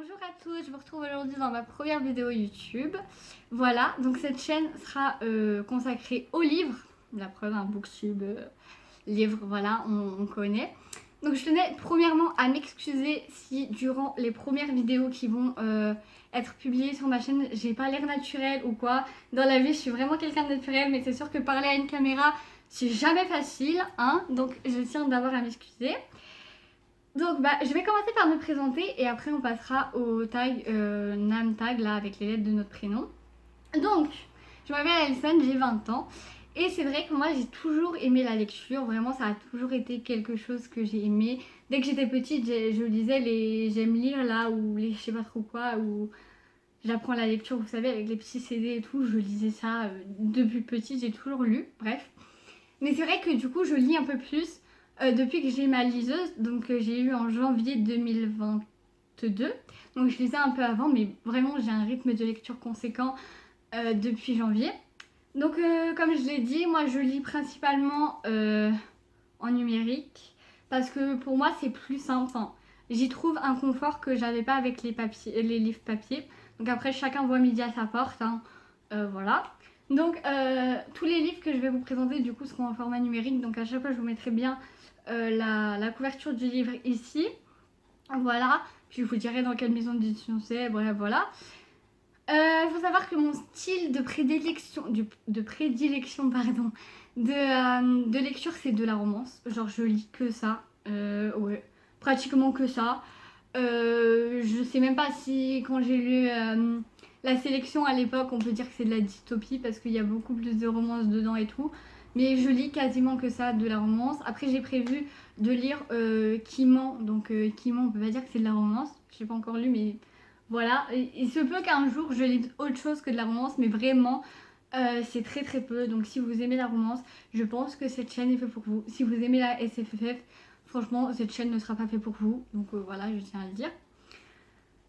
Bonjour à tous, je vous retrouve aujourd'hui dans ma première vidéo YouTube. Voilà, donc cette chaîne sera consacrée aux livres. La preuve, un booktube, livre, voilà, on connaît. Donc je tenais premièrement à m'excuser si durant les premières vidéos qui vont être publiées sur ma chaîne, j'ai pas l'air naturel ou quoi. Dans la vie, je suis vraiment quelqu'un de naturel, mais c'est sûr que parler à une caméra, c'est jamais facile, hein. Donc je tiens d'abord à m'excuser. Donc je vais commencer par me présenter et après on passera au tag Nam Tag là avec les lettres de notre prénom. Donc je m'appelle Alison, j'ai 20 ans et c'est vrai que moi j'ai toujours aimé la lecture, vraiment ça a toujours été quelque chose que j'ai aimé. Dès que j'étais petite je lisais les j'aime lire là ou les je sais pas trop quoi ou j'apprends la lecture vous savez avec les petits CD et tout, je lisais ça depuis petite, j'ai toujours lu, bref. Mais c'est vrai que du coup je lis un peu plus depuis que j'ai ma liseuse, donc j'ai eu en janvier 2022. Donc je lisais un peu avant, mais vraiment j'ai un rythme de lecture conséquent depuis janvier. Donc comme je l'ai dit, moi je lis principalement en numérique parce que pour moi c'est plus simple. Enfin, j'y trouve un confort que j'avais pas avec les livres papier. Donc après chacun voit midi à sa porte, hein. Voilà. Donc tous les livres que je vais vous présenter du coup seront en format numérique. Donc à chaque fois je vous mettrai bien la couverture du livre ici. Voilà. Puis je vous dirai dans quelle maison d'édition c'est. Bref voilà. Il faut savoir que mon style de prédilection pardon, de lecture c'est de la romance. Genre je lis que ça. Ouais. Pratiquement que ça. Je sais même pas si quand j'ai lu la sélection à l'époque on peut dire que c'est de la dystopie parce qu'il y a beaucoup plus de romance dedans et tout. Mais je lis quasiment que ça, de la romance. Après j'ai prévu de lire Kiman. Donc Kiman on peut pas dire que c'est de la romance. Je l'ai pas encore lu mais voilà. Il se peut qu'un jour je lise autre chose que de la romance mais vraiment c'est très très peu. Donc si vous aimez la romance, je pense que cette chaîne est faite pour vous. Si vous aimez la SFFF, franchement, cette chaîne ne sera pas faite pour vous. Donc voilà, je tiens à le dire.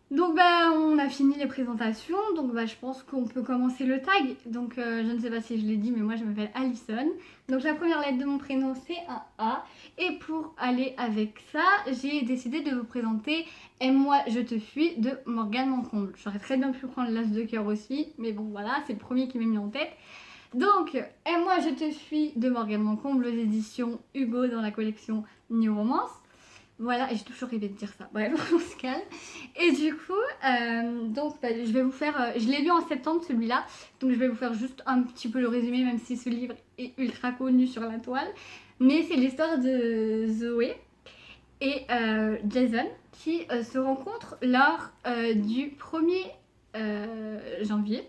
Donc on a fini les présentations. Donc je pense qu'on peut commencer le tag. Donc je ne sais pas si je l'ai dit, mais moi je m'appelle Alison. Donc la première lettre de mon prénom c'est un A. Et pour aller avec ça, j'ai décidé de vous présenter Aime-moi, je te fuis de Morgane Mancomble. J'aurais très bien pu prendre l'As de cœur aussi, mais bon voilà, c'est le premier qui m'est mis en tête. Donc, Aime-moi, je te fuis de Morgane Mancomble aux éditions Hugo dans la collection New Romance. Voilà, et j'ai toujours rêvé de dire ça. Bref, on se calme. Et du coup, je vais vous faire. Je l'ai lu en septembre celui-là, donc je vais vous faire juste un petit peu le résumé, même si ce livre est ultra connu sur la toile. Mais c'est l'histoire de Zoé et Jason qui se rencontrent lors du 1er janvier,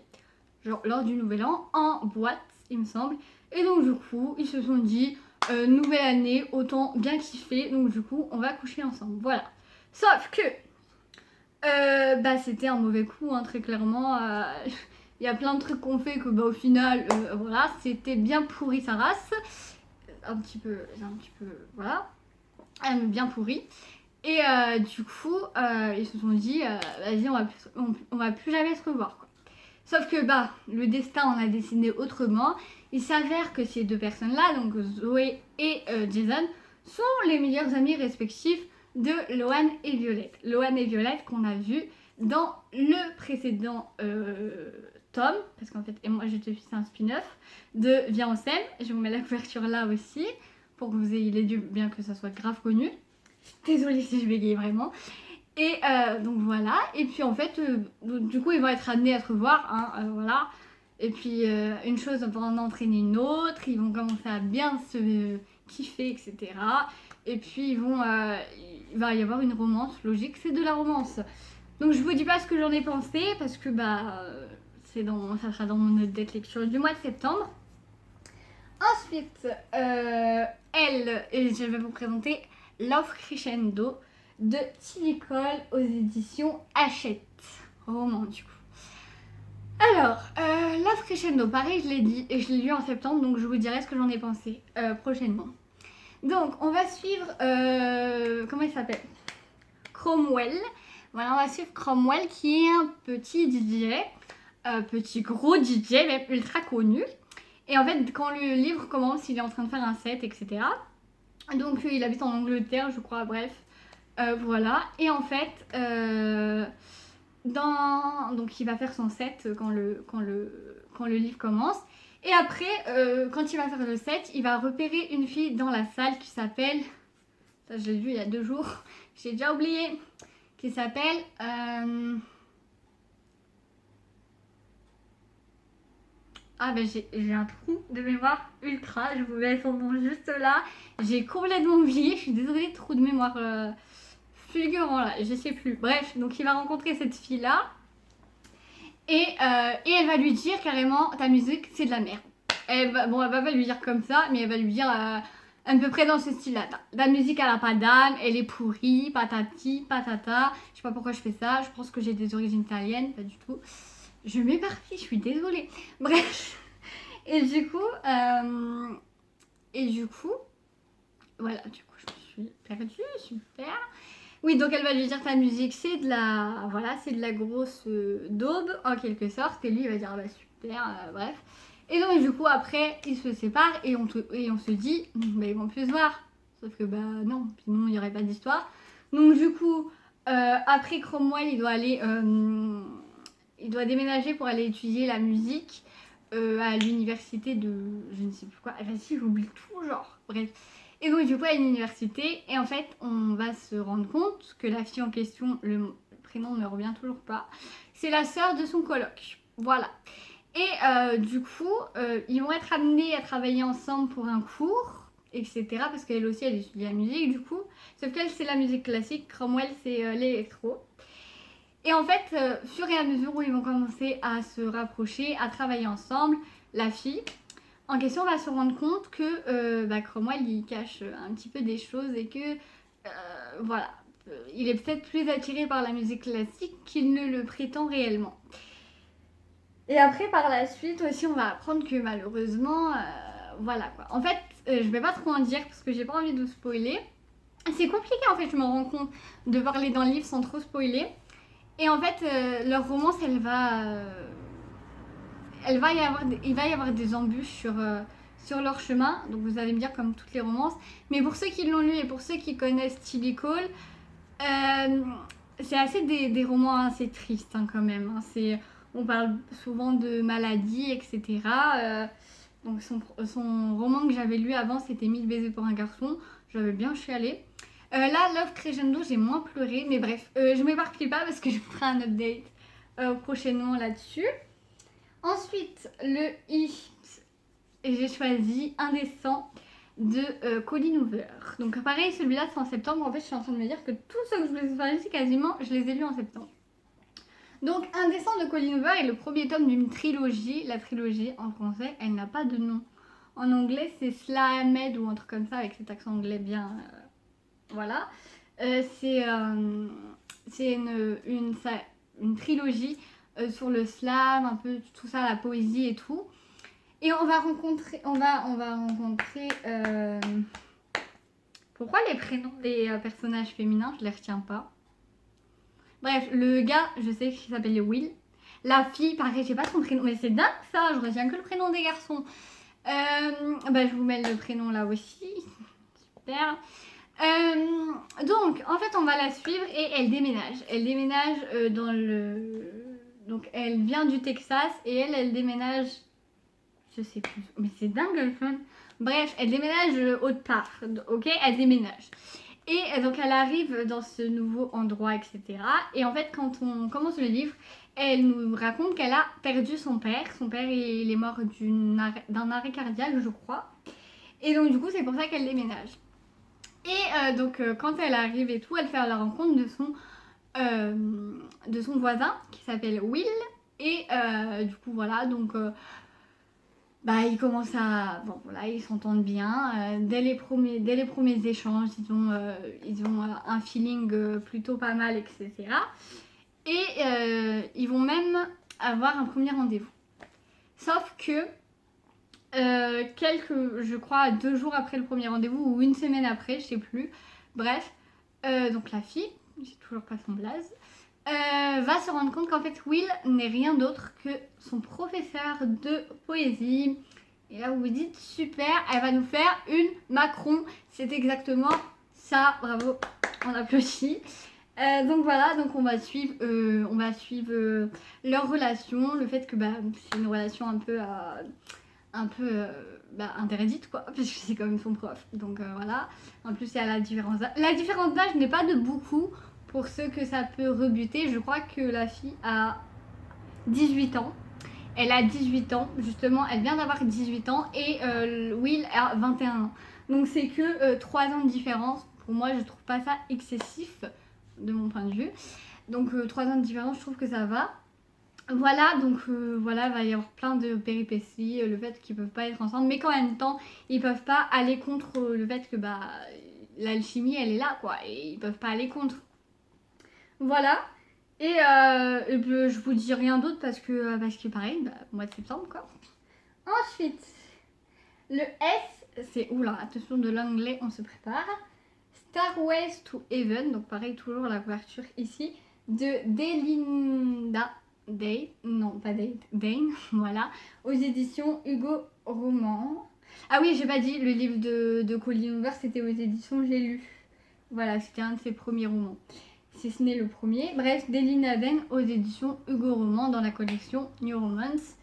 genre lors du nouvel an, en boîte, il me semble. Et donc du coup, ils se sont dit, nouvelle année, autant bien kiffer, donc du coup, on va coucher ensemble, voilà. Sauf que, c'était un mauvais coup, hein, très clairement. Il y a plein de trucs qu'on fait que, au final, voilà, c'était bien pourri sa race. Un petit peu, voilà, bien pourri. Et du coup, ils se sont dit, vas-y, on va plus jamais se revoir, quoi. Sauf que le destin en a décidé autrement. Il s'avère que ces deux personnes-là, donc Zoé et Jason, sont les meilleurs amis respectifs de Loane et Violette. Loane et Violette qu'on a vu dans le précédent tome, parce qu'en fait, et moi je te fais un spin-off de Viens on s'aime. Je vous mets la couverture là aussi, pour que vous ayez les deux, bien que ça soit grave connu. Désolée si je bégaye vraiment. Et donc voilà, et puis en fait, du coup ils vont être amenés à se revoir, hein, voilà. Et puis une chose va en entraîner une autre, ils vont commencer à bien se kiffer, etc. Et puis il va y avoir une romance, logique, c'est de la romance. Donc je vous dis pas ce que j'en ai pensé, parce que ça sera dans mon note de lecture du mois de septembre. Ensuite, et je vais vous présenter Love Crescendo de Tillicole aux éditions Hachette. Roman du coup. Alors, Love Crescendo, pareil, je l'ai dit et je l'ai lu en septembre, donc je vous dirai ce que j'en ai pensé prochainement. Donc, on va suivre, comment il s'appelle, Cromwell. Voilà, on va suivre Cromwell qui est un petit DJ, petit gros DJ, même ultra connu. Et en fait, quand le livre commence, il est en train de faire un set, etc. Donc, il habite en Angleterre, je crois, bref. Voilà. Et en fait, Donc il va faire son set quand le livre commence. Et après, quand il va faire le set, il va repérer une fille dans la salle qui s'appelle... Ça, je l'ai vu il y a 2 jours. J'ai déjà oublié. Qui s'appelle... Ah ben j'ai un trou de mémoire ultra. Je vous mets son nom juste là. J'ai complètement oublié. Je suis désolée, trou de mémoire fulgurant là. Je sais plus. Bref, donc il va rencontrer cette fille là. Et elle va lui dire carrément, ta musique c'est de la merde. Elle va pas lui dire comme ça, mais elle va lui dire à peu près dans ce style-là. Ta musique elle a pas d'âme, elle est pourrie, patati, patata. Je sais pas pourquoi je fais ça, je pense que j'ai des origines italiennes, pas du tout. Je m'éparpille, je suis désolée. Bref. Et du coup, voilà, du coup je me suis perdue, super. Oui, donc elle va lui dire ta musique c'est de la, voilà, c'est de la grosse daube en quelque sorte. Et lui il va dire bah super, bref. Et donc du coup après ils se séparent et on se dit bah ils vont plus se voir. Sauf que bah non, sinon il n'y aurait pas d'histoire. Donc du coup après Cromwell il doit déménager pour aller étudier la musique à l'université de je ne sais plus quoi. Enfin si j'oublie tout genre, bref. Et donc du coup à l'université, et en fait on va se rendre compte que la fille en question, le prénom ne me revient toujours pas, c'est la sœur de son coloc. Voilà. Et du coup, ils vont être amenés à travailler ensemble pour un cours, etc. Parce qu'elle aussi elle étudie la musique du coup. Sauf qu'elle c'est la musique classique, Cromwell c'est l'électro. Et en fait, fur et à mesure où ils vont commencer à se rapprocher, à travailler ensemble, la fille en question va se rendre compte que Cromwell il cache un petit peu des choses et que voilà, il est peut-être plus attiré par la musique classique qu'il ne le prétend réellement. Et après par la suite aussi on va apprendre que malheureusement voilà quoi. En fait je vais pas trop en dire parce que j'ai pas envie de spoiler. C'est compliqué en fait, je me rends compte de parler dans le livre sans trop spoiler. Et en fait leur romance il va y avoir des embûches sur leur chemin, donc vous allez me dire comme toutes les romances. Mais pour ceux qui l'ont lu et pour ceux qui connaissent Tilly Cole, c'est assez des romans assez tristes hein, quand même. Hein. On parle souvent de maladies, etc. Donc son roman que j'avais lu avant, c'était 1000 baisers pour un garçon. J'avais bien chialé. Là, Love Crescendo, j'ai moins pleuré. Mais bref, je m'éparpille pas parce que je ferai un update prochainement là-dessus. Ensuite, le I, j'ai choisi Indécent de Colleen Hoover. Donc pareil, celui-là c'est en septembre. En fait, je suis en train de me dire que tous ceux que je vous ai parlé ici, quasiment, je les ai lus en septembre. Donc Indécent de Colleen Hoover est le premier tome d'une trilogie. La trilogie, en français, elle n'a pas de nom. En anglais, c'est Slamed ou un truc comme ça, avec cet accent anglais bien... voilà. C'est une trilogie sur le slam, un peu tout ça, la poésie et tout. Et on va rencontrer... Pourquoi les prénoms des personnages féminins, je les retiens pas. Bref, le gars, je sais qu'il s'appelle Will. La fille, pareil, j'ai pas son prénom. Mais c'est dingue ça, je retiens que le prénom des garçons. Je vous mets le prénom là aussi. Super. Donc, en fait, on va la suivre et elle déménage. Elle déménage dans le... Donc, elle vient du Texas et elle déménage... Je sais plus. Mais c'est dingue le fun. Bref, elle déménage autre part. Ok, elle déménage. Et donc, elle arrive dans ce nouveau endroit, etc. Et en fait, quand on commence le livre, elle nous raconte qu'elle a perdu son père. Son père, il est mort d'un arrêt cardiaque, je crois. Et donc, du coup, c'est pour ça qu'elle déménage. Et quand elle arrive et tout, elle fait la rencontre de son voisin qui s'appelle Will. Et du coup, voilà, donc ils commencent à... Bon, voilà, ils s'entendent bien. Dès les premiers échanges, ils ont un feeling plutôt pas mal, etc. Et ils vont même avoir un premier rendez-vous. Sauf que je crois 2 jours après le premier rendez-vous ou une semaine après, je sais plus. Bref, donc la fille, j'ai toujours pas son blaze, va se rendre compte qu'en fait Will n'est rien d'autre que son professeur de poésie. Et là vous vous dites super, elle va nous faire une Macron. C'est exactement ça, bravo, on applaudit. Donc voilà, donc on va suivre leur relation, le fait que c'est une relation un peu interdite quoi, parce que c'est comme son prof. Donc voilà. En plus, il y a la différence d'âge. La différence d'âge n'est pas de beaucoup pour ceux que ça peut rebuter. Je crois que la fille a 18 ans. Elle a 18 ans, justement, elle vient d'avoir 18 ans et Will a 21 ans. Donc c'est que 3 ans de différence. Pour moi, je trouve pas ça excessif de mon point de vue. Donc 3 ans de différence, je trouve que ça va. Voilà, donc voilà, il va y avoir plein de péripéties, le fait qu'ils peuvent pas être ensemble, mais qu'en même temps, ils peuvent pas aller contre le fait que l'alchimie, elle est là, quoi, et ils peuvent pas aller contre. Voilà. Et je vous dis rien d'autre parce que pareil, mois de septembre, quoi. Ensuite, le S, c'est... Oula, attention de l'anglais, on se prépare. Starways to Heaven, donc pareil, toujours la couverture ici, de Delinda Dane, voilà, aux éditions Hugo Roman. Ah oui, j'ai pas dit, le livre de Colleen Hoover, c'était aux éditions J'ai lu. Voilà, c'était un de ses premiers romans. Si ce n'est le premier. Bref, Delinda Dane aux éditions Hugo Roman dans la collection New Romance.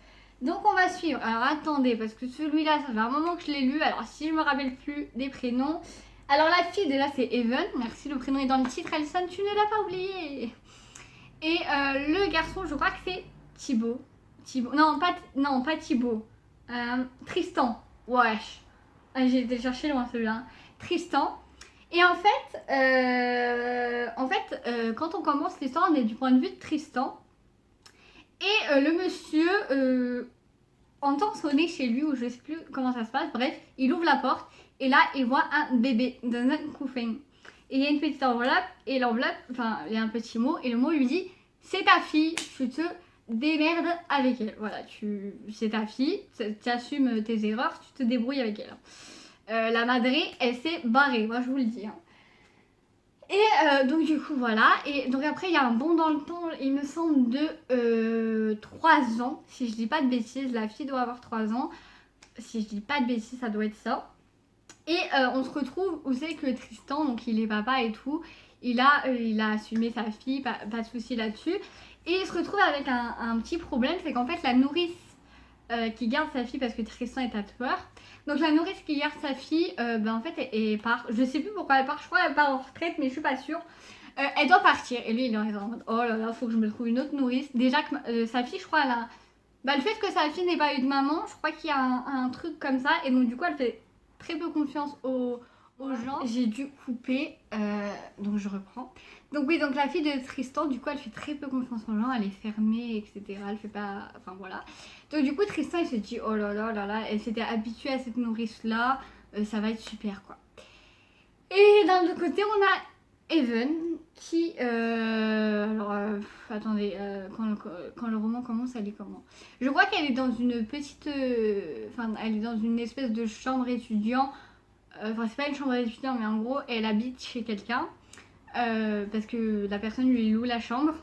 Donc on va suivre. Alors attendez, parce que celui-là, ça fait un moment que je l'ai lu. Alors si je me rappelle plus des prénoms. Alors la fille déjà c'est Evan. Merci, le prénom est dans le titre. Alison, tu ne l'as pas oublié. Et le garçon, je crois que c'est Thibaut. Non, pas Thibaut. Tristan. Wesh. J'ai été chercher loin celui-là. Tristan. Et en fait, quand on commence l'histoire, on est du point de vue de Tristan. Et le monsieur entend sonner chez lui, ou je sais plus comment ça se passe. Bref, il ouvre la porte et là, il voit un bébé dans un couffin. Et il y a une petite enveloppe, et l'enveloppe, enfin, il y a un petit mot, et le mot lui dit « C'est ta fille, tu te démerdes avec elle. » Voilà, c'est ta fille, tu assumes tes erreurs, tu te débrouilles avec elle. La madré, elle s'est barrée, moi je vous le dis. Et donc du coup voilà, et donc après il y a un bond dans le temps, il me semble de 3 ans, si je dis pas de bêtises, la fille doit avoir 3 ans, si je dis pas de bêtises ça doit être ça. Et on se retrouve où c'est que Tristan, donc il est papa et tout, il a assumé sa fille, pas de souci là-dessus, et il se retrouve avec un petit problème, c'est qu'en fait la nourrice qui garde sa fille parce que Tristan est tatoueur. Donc la nourrice qui garde sa fille, en fait, elle part. Je sais plus pourquoi elle part. Je crois qu'elle part en retraite, mais je suis pas sûre. Elle doit partir. Et lui, il est en mode oh là là, faut que je me trouve une autre nourrice. Déjà que sa fille, je crois, elle a. Le fait que sa fille n'ait pas eu de maman, je crois qu'il y a un truc comme ça. Et donc, du coup, elle fait très peu confiance aux gens. J'ai dû couper, donc je reprends. Donc oui, donc la fille de Tristan, du coup, elle fait très peu confiance aux gens, elle est fermée, etc. Elle fait pas... Enfin, voilà. Donc du coup, Tristan, il se dit, oh là là là là, elle s'était habituée à cette nourrice-là, ça va être super, quoi. Et d'un autre côté, on a Evan, qui... attendez, quand le roman commence, elle est comment? Je crois qu'elle est dans une petite... Enfin, elle est dans une espèce de chambre étudiant. Enfin, c'est pas une chambre d'étudiant, mais en gros, elle habite chez quelqu'un. Parce que la personne lui loue la chambre.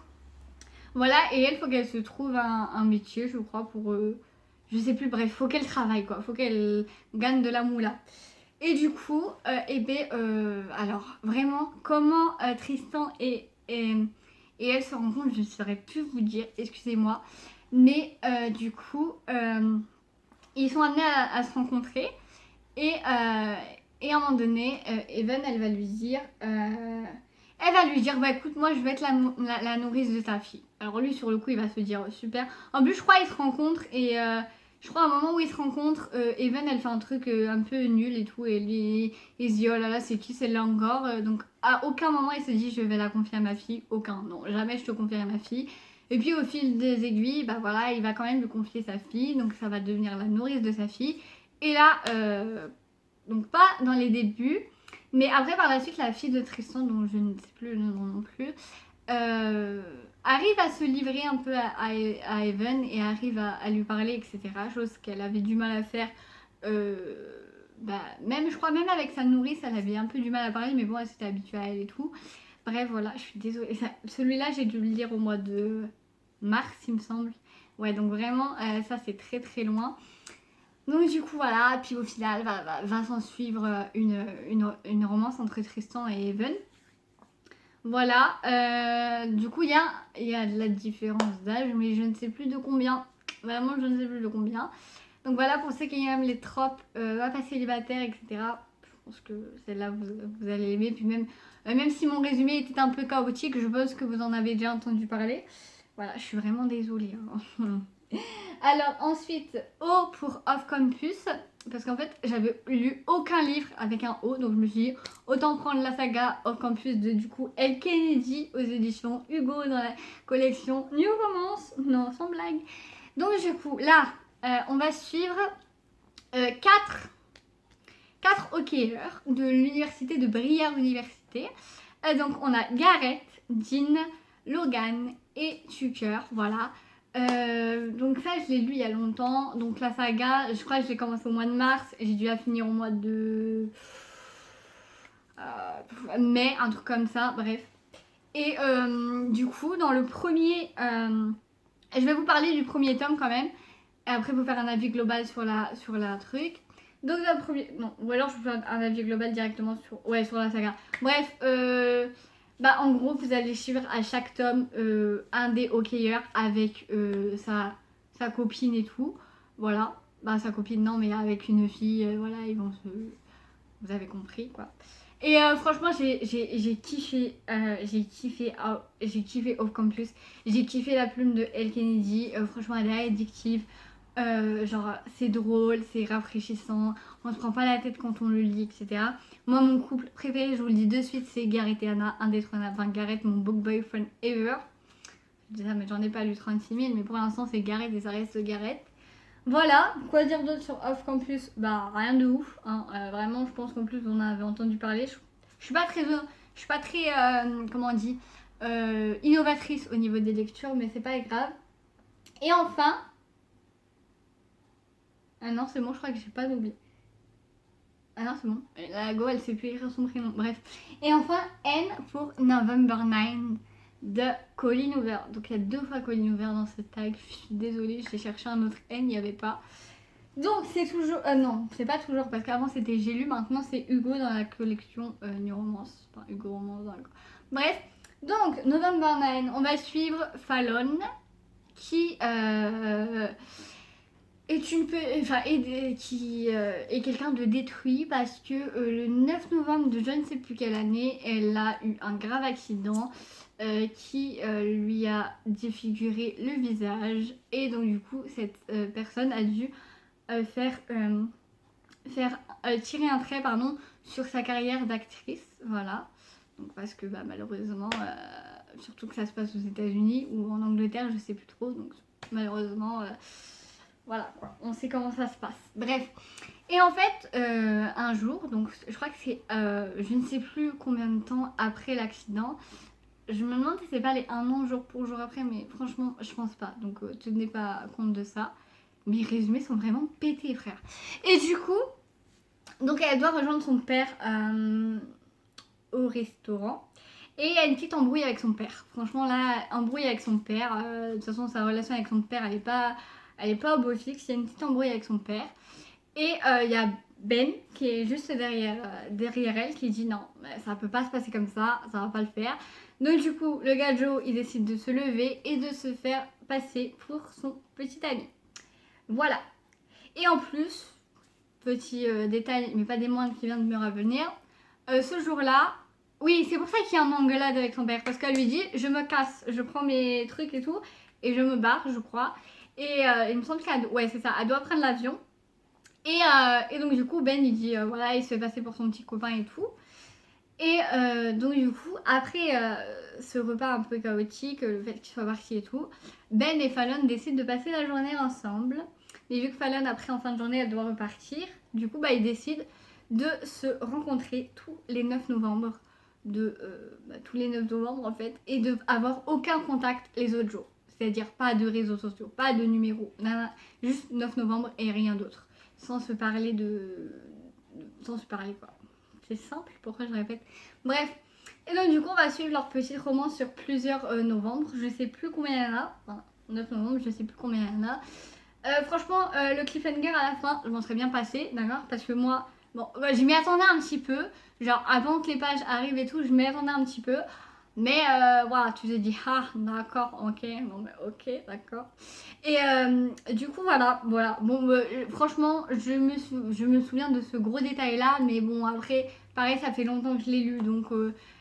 Voilà, et elle, faut qu'elle se trouve un métier, je crois, pour... je sais plus, bref, faut qu'elle travaille, quoi. Faut qu'elle gagne de la moula. Et du coup, alors, vraiment, comment Tristan et elle se rencontrent, je ne saurais plus vous dire, excusez-moi. Mais du coup, ils sont amenés à se rencontrer. Et à un moment donné, Evan, elle va lui dire... bah écoute, moi je vais être la nourrice de ta fille. Alors lui, sur le coup, il va se dire super. En plus, je crois qu'ils se rencontrent et je crois à un moment où ils se rencontrent, Evan, elle fait un truc un peu nul et tout. Et lui, il se dit oh là là, c'est qui celle-là encore. Donc à aucun moment il se dit je vais la confier à ma fille. Aucun, non, jamais je te confierai ma fille. Et puis au fil des aiguilles, bah voilà, il va quand même lui confier sa fille. Donc ça va devenir la nourrice de sa fille. Et là, donc pas dans les débuts. Mais après, par la suite, la fille de Tristan, dont je ne sais plus le nom non plus, arrive à se livrer un peu à Evan et arrive à lui parler, etc. Chose qu'elle avait du mal à faire. Même, je crois, même avec sa nourrice, elle avait un peu du mal à parler, mais bon, elle s'était habituée à elle et tout. Bref, voilà, je suis désolée. Celui-là, j'ai dû le lire au mois de mars, il me semble. Ouais, donc vraiment, ça, c'est très très loin. Donc du coup voilà, puis au final va s'en suivre une romance entre Tristan et Evan. Voilà, du coup il y a de la différence d'âge, mais je ne sais plus de combien. Vraiment, je ne sais plus de combien. Donc voilà, pour ceux qui aiment les tropes, va pas célibataire, etc. Je pense que celle-là, vous allez aimer. Puis même, même si mon résumé était un peu chaotique, je pense que vous en avez déjà entendu parler. Voilà, je suis vraiment désolée, hein. Alors ensuite, O pour Off Campus. Parce qu'en fait, j'avais lu aucun livre avec un O. Donc je me suis dit, autant prendre la saga Off Campus de du coup Elle Kennedy aux éditions Hugo dans la collection New Romance. Non, sans blague. Donc du coup, là, on va suivre 4 hockeyeurs de l'université de Brière Université. Donc on a Gareth, Dean, Logan et Tucker, voilà. Donc ça je l'ai lu il y a longtemps. Donc la saga, je crois que j'ai commencé au mois de mars et j'ai dû la finir au mois de mai, un truc comme ça, bref. Et du coup dans le premier, je vais vous parler du premier tome quand même. Et après vous faire un avis global sur la truc. Donc dans le premier, non, ou alors je vous fais un avis global directement sur la saga. Bref, bah en gros vous allez suivre à chaque tome un des hockeyeurs avec sa copine et tout. Voilà, bah sa copine non mais avec une fille, voilà ils vont se, vous avez compris quoi. Et franchement j'ai kiffé, j'ai kiffé Off Campus, j'ai kiffé la plume de Elle Kennedy, franchement elle est addictive. Genre c'est drôle, c'est rafraîchissant, on se prend pas la tête quand on le lit, etc. Moi mon couple préféré, je vous le dis de suite, c'est Gareth et Anna, indétrônable. Enfin Gareth, mon book boyfriend ever. Je dis ça mais j'en ai pas lu 36 000, mais pour l'instant c'est Gareth et ça reste Gareth. Voilà, quoi dire d'autre sur Off Campus? Bah rien de ouf, hein. Vraiment je pense qu'en plus vous en avez entendu parler. Je suis pas très, comment on dit, innovatrice au niveau des lectures, mais c'est pas grave. Et enfin, ah non, c'est bon, je crois que j'ai pas d'oublié. Ah non, c'est bon. La Go, elle sait plus écrire son prénom. Bref. Et enfin, N pour November 9 de Colleen Hoover. Donc il y a 2 fois Colleen Hoover dans ce tag. Je suis désolée, j'ai cherché un autre N, il n'y avait pas. Donc c'est toujours. Non, c'est pas toujours parce qu'avant c'était J'ai lu, maintenant c'est Hugo dans la collection New Romance. Enfin, Hugo Romance dans la. Bref. Donc, November 9, on va suivre Fallon qui. Qui est quelqu'un de détruit parce que le 9 novembre de je ne sais plus quelle année, elle a eu un grave accident qui lui a défiguré le visage et donc du coup cette personne a dû faire tirer un trait sur sa carrière d'actrice, voilà. Donc parce que bah, malheureusement, surtout que ça se passe aux États-Unis ou en Angleterre, je sais plus trop, donc malheureusement voilà quoi, on sait comment ça se passe. Bref. Et en fait, un jour, donc je crois que c'est je ne sais plus combien de temps après l'accident. Je me demande si c'est pas les 1 an jour pour jour après, mais franchement, je pense pas. Donc tenez pas compte de ça. Mes résumés sont vraiment pétés, frère. Et du coup, donc elle doit rejoindre son père au restaurant. Et il y a une petite embrouille avec son père. Franchement, là, embrouille avec son père. De toute façon, sa relation avec son père, elle est pas au beau fixe. Il y a une petite embrouille avec son père. Et il y a Ben qui est juste derrière elle qui dit non, ça peut pas se passer comme ça va pas le faire. Donc du coup, le gars Joe, il décide de se lever et de se faire passer pour son petit ami. Voilà. Et en plus, petit détail, mais pas des moindres qui vient de me revenir, ce jour-là, oui, c'est pour ça qu'il y a un engueulade avec son père, parce qu'elle lui dit, je me casse, je prends mes trucs et tout, et je me barre, je crois. Et il me semble ouais, c'est ça, elle doit prendre l'avion. Et donc du coup, Ben, il dit, voilà, il se fait passer pour son petit copain et tout. Et donc du coup, après ce repas un peu chaotique, le fait qu'il soit parti et tout, Ben et Fallon décident de passer la journée ensemble. Mais vu que Fallon, après, en fin de journée, elle doit repartir, du coup, bah, ils décident de se rencontrer tous les 9 novembre, tous les 9 novembre en fait, et de avoir aucun contact les autres jours. C'est-à-dire pas de réseaux sociaux, pas de numéros, juste 9 novembre et rien d'autre. Sans se parler sans se parler quoi. C'est simple, pourquoi je répète. Bref, et donc du coup on va suivre leur petite romance sur plusieurs novembre. Je sais plus combien il y en a. Enfin, 9 novembre, je sais plus combien il y en a. Franchement, le cliffhanger à la fin, je m'en serais bien passé, d'accord. Parce que moi, bon, je m'y attendais un petit peu. Genre avant que les pages arrivent et tout, je m'y attendais un petit peu. Mais voilà, tu te dis, ah, d'accord, ok, non mais ok, d'accord. Et du coup, voilà. Bon, franchement, je me souviens de ce gros détail-là, mais bon, après, pareil, ça fait longtemps que je l'ai lu, donc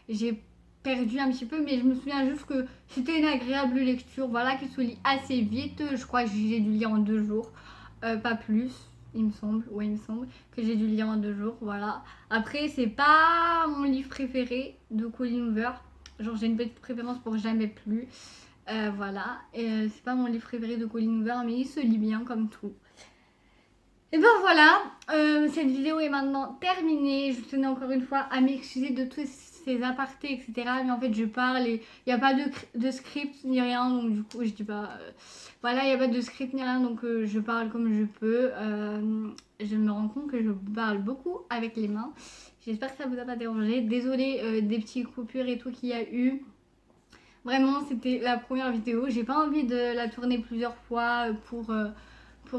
j'ai perdu un petit peu, mais je me souviens juste que c'était une agréable lecture, voilà, qui se lit assez vite. Je crois que j'ai dû lire en 2 jours, pas plus. Il me semble, ouais, il me semble que j'ai dû lire en 2 jours, voilà. Après, c'est pas mon livre préféré de Colin Hoover. Genre, j'ai une petite préférence pour Jamais plus. Voilà. Et c'est pas mon livre préféré de Colin Hoover, mais il se lit bien comme tout. Et ben voilà, cette vidéo est maintenant terminée. Je tenais encore une fois à m'excuser de tous ces apartés, etc. Mais en fait, je parle et il n'y a pas de script ni rien. Donc, du coup, je dis pas. Voilà, il n'y a pas de script ni rien. Donc, je parle comme je peux. Je me rends compte que je parle beaucoup avec les mains. J'espère que ça vous a pas dérangé. Désolée des petites coupures et tout qu'il y a eu. Vraiment, c'était la première vidéo. J'ai pas envie de la tourner plusieurs fois pour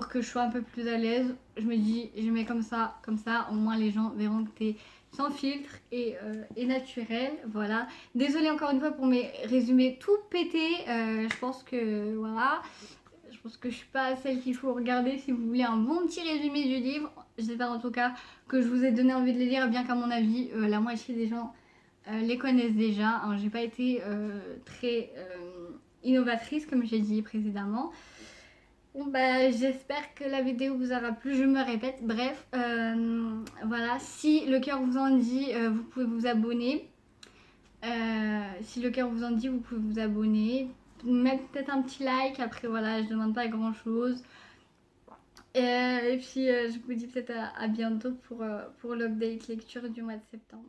que je sois un peu plus à l'aise. Je me dis, je mets comme ça, au moins les gens verront que t'es sans filtre et naturel. Voilà. Désolée encore une fois pour mes résumés tout pétés. Je pense que voilà. Je pense que je suis pas celle qu'il faut regarder si vous voulez un bon petit résumé du livre. J'espère en tout cas que je vous ai donné envie de les lire, bien qu'à mon avis, la moitié des gens les connaissent déjà. Hein. J'ai pas été très innovatrice comme j'ai dit précédemment. Bon, bah, j'espère que la vidéo vous aura plu, je me répète. Bref, voilà, si le cœur vous en dit, vous pouvez vous abonner. Si le cœur vous en dit, vous pouvez vous abonner. Mettre peut-être un petit like, après voilà, je demande pas grand chose. Et puis je vous dis peut-être à bientôt pour l'update lecture du mois de septembre.